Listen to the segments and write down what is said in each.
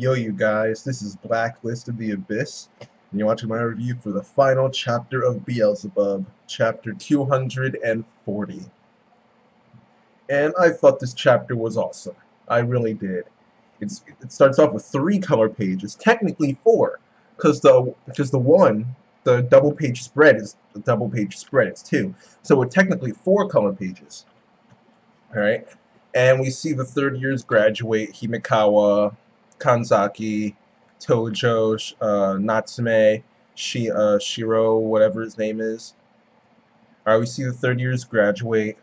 Yo, you guys, this is Blacklist of the Abyss, and you're watching my review for the final chapter of Beelzebub, chapter 240. And I thought this chapter was awesome. I really did. It starts off with 3 color pages, technically 4, because the double page spread is the double page spread. It's 2, so we're technically 4 color pages. All right, and we see the third years graduate: Himekawa, Kanzaki, Tojo, Natsume, Shiro, whatever his name is. Alright, we see the third years graduate,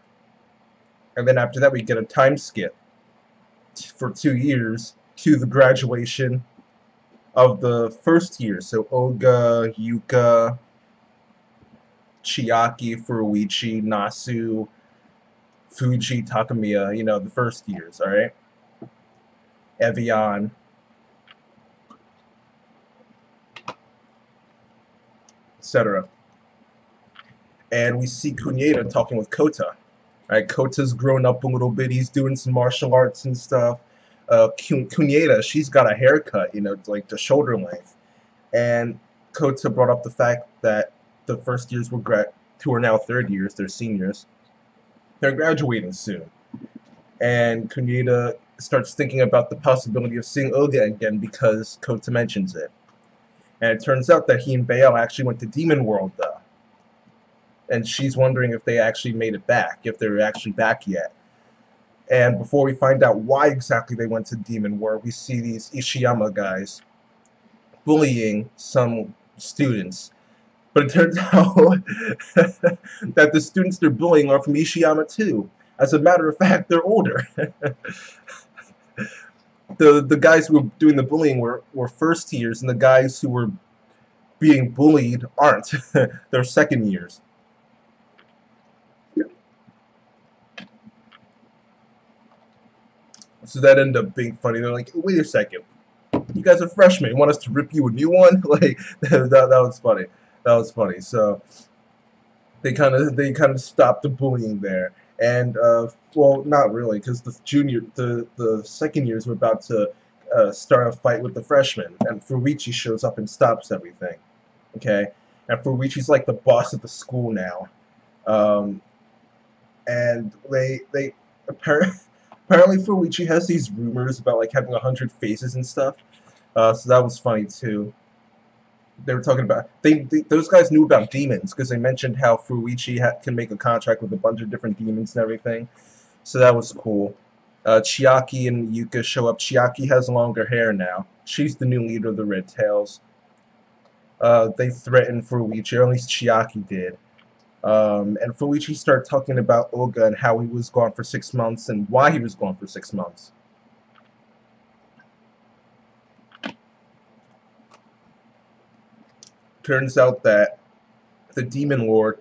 and then after that we get a time skip for 2 years to the graduation of the first year. So Oga, Yuka, Chiaki, Furuichi, Nasu, Fuji, Takamiya, you know, the first years, alright? Evian, etc. And we see Kuneta talking with Kota. Right, Kota's grown up a little bit. He's doing some martial arts and stuff. Kuneta, she's got a haircut, you know, like the shoulder length. And Kota brought up the fact that the first years who are now third years, they're seniors, they're graduating soon. And Kuneta starts thinking about the possibility of seeing Oga again because Kota mentions it. And it turns out that he and Bael actually went to Demon World, though. And she's wondering if they actually made it back, if they're actually back yet. And before we find out why exactly they went to Demon World, we see these Ishiyama guys bullying some students. But it turns out that the students they're bullying are from Ishiyama too. As a matter of fact, they're older. The guys who were doing the bullying were first years, and the guys who were being bullied aren't. They're second years. So that ended up being funny. They're like, wait a second, you guys are freshmen. You want us to rip you a new one? Like that was funny. That was funny. So they kind of stopped the bullying there. And well, not really, because the second years were about to start a fight with the freshmen, and Furuichi shows up and stops everything. Okay, and Furuichi's like the boss of the school now, and they apparently Furuichi has these rumors about like having 100 faces and stuff. So that was funny too. They were talking about those guys knew about demons because they mentioned how Furuichi can make a contract with a bunch of different demons and everything. So that was cool. Chiaki and Yuka show up. Chiaki has longer hair now. She's the new leader of the Red Tails. They threatened Furuichi, or at least Chiaki did. And Furuichi started talking about Oga and how he was gone for 6 months and why he was gone for 6 months. Turns out that the Demon Lord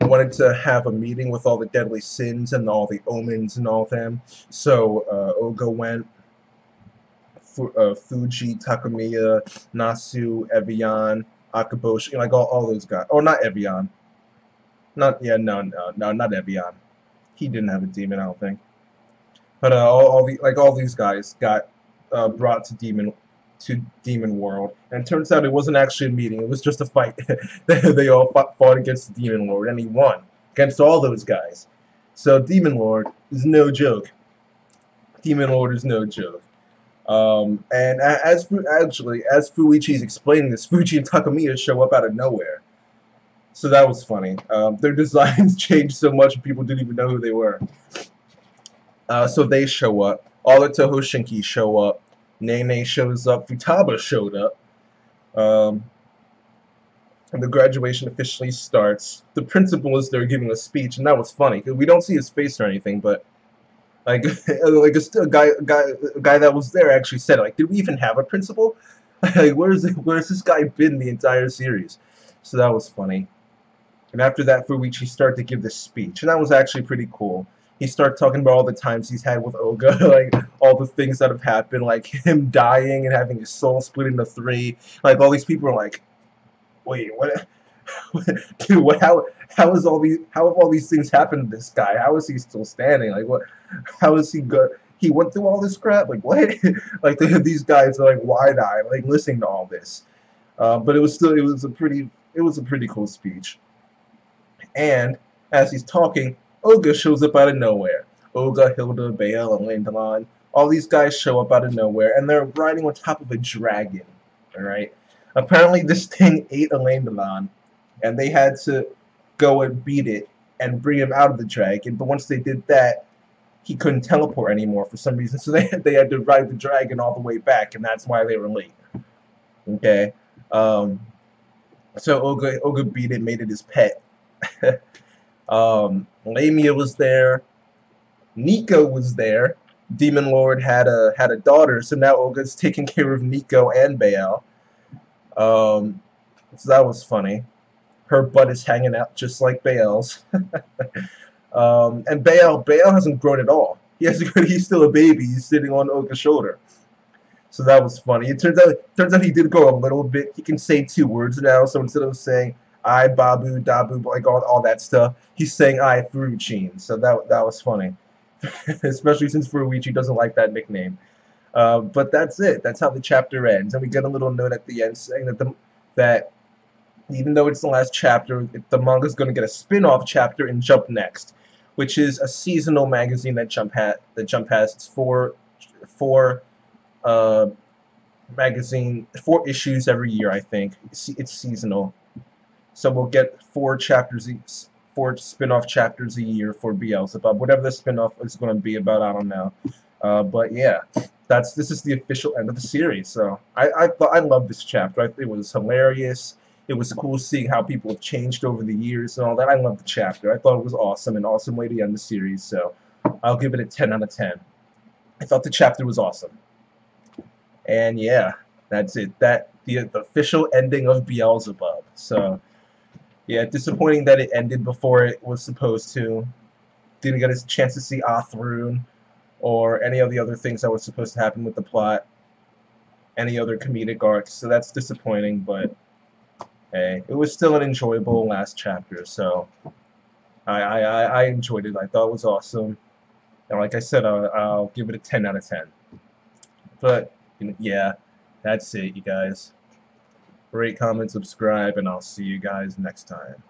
wanted to have a meeting with all the deadly sins and all the omens and all of them. So Oga went. Fuji, Takamiya, Nasu, Evian, Akaboshi, like all those guys. Oh, not Evian. No, not Evian. He didn't have a demon, I don't think. But all these guys got brought to Demon World, and it turns out it wasn't actually a meeting. It was just a fight. They all fought against the Demon Lord, and he won against all those guys. So Demon Lord is no joke. Demon Lord is no joke. And as Fuichi's explaining this, Fuji and Takamiya show up out of nowhere. So that was funny. Their designs changed so much people didn't even know who they were. So they show up. All the Toho Shinki show up. Nene shows up. Futaba showed up. And the graduation officially starts. The principal is there giving a speech, and that was funny. We don't see his face or anything, but like a guy that was there actually said, like, did we even have a principal? Like, where's this guy been the entire series? So that was funny. And after that, Furuichi started to give this speech, and that was actually pretty cool. He started talking about all the times he's had with Oga, like all the things that have happened, like him dying and having his soul split into 3. Like all these people are like, wait, what? Dude, how have all these things happened to this guy? How is he still standing? Like what? How is he good? he went through all this crap. Like what? Like these guys are like wide-eyed, like listening to all this. But it was a pretty cool speech. And as he's talking, Olga shows up out of nowhere. Olga, Hilda, Bale, and Landelon. All these guys show up out of nowhere, and they're riding on top of a dragon. Alright? Apparently this thing ate a Landelon, and they had to go and beat it and bring him out of the dragon. But once they did that, he couldn't teleport anymore for some reason. So they had to ride the dragon all the way back, and that's why they were late. Okay? So Olga beat it, made it his pet. Lamia was there. Nico was there. Demon Lord had a daughter, so now Olga's taking care of Nico and Baal. So that was funny. Her butt is hanging out just like Baal's. And Baal hasn't grown at all. He's still a baby. He's sitting on Olga's shoulder. So that was funny. It turns out he did grow a little bit. He can say 2 words now. So instead of saying I, Babu, Dabu, like all that stuff, he's saying I, Furuchin. So that was funny. Especially since Furuichi doesn't like that nickname. But that's it. That's how the chapter ends. And we get a little note at the end saying that even though it's the last chapter, the manga's going to get a spin-off chapter in Jump Next, which is a seasonal magazine that Jump has. It's four issues every year, I think. It's seasonal. So we'll get 4 spin-off chapters a year for Beelzebub. Whatever the spin-off is going to be about, I don't know. But yeah, this is the official end of the series. So I love this chapter. It was hilarious. It was cool seeing how people have changed over the years and all that. I love the chapter. I thought it was awesome, an awesome way to end the series. So I'll give it a 10 out of 10. I thought the chapter was awesome. And yeah, that's it. The official ending of Beelzebub. So yeah, disappointing that it ended before it was supposed to. Didn't get a chance to see Athrun or any of the other things that were supposed to happen with the plot. Any other comedic arcs. So that's disappointing, but hey, it was still an enjoyable last chapter. So I enjoyed it. I thought it was awesome. And like I said, I'll give it a 10 out of 10. But yeah, that's it, you guys. Rate, comment, subscribe, and I'll see you guys next time.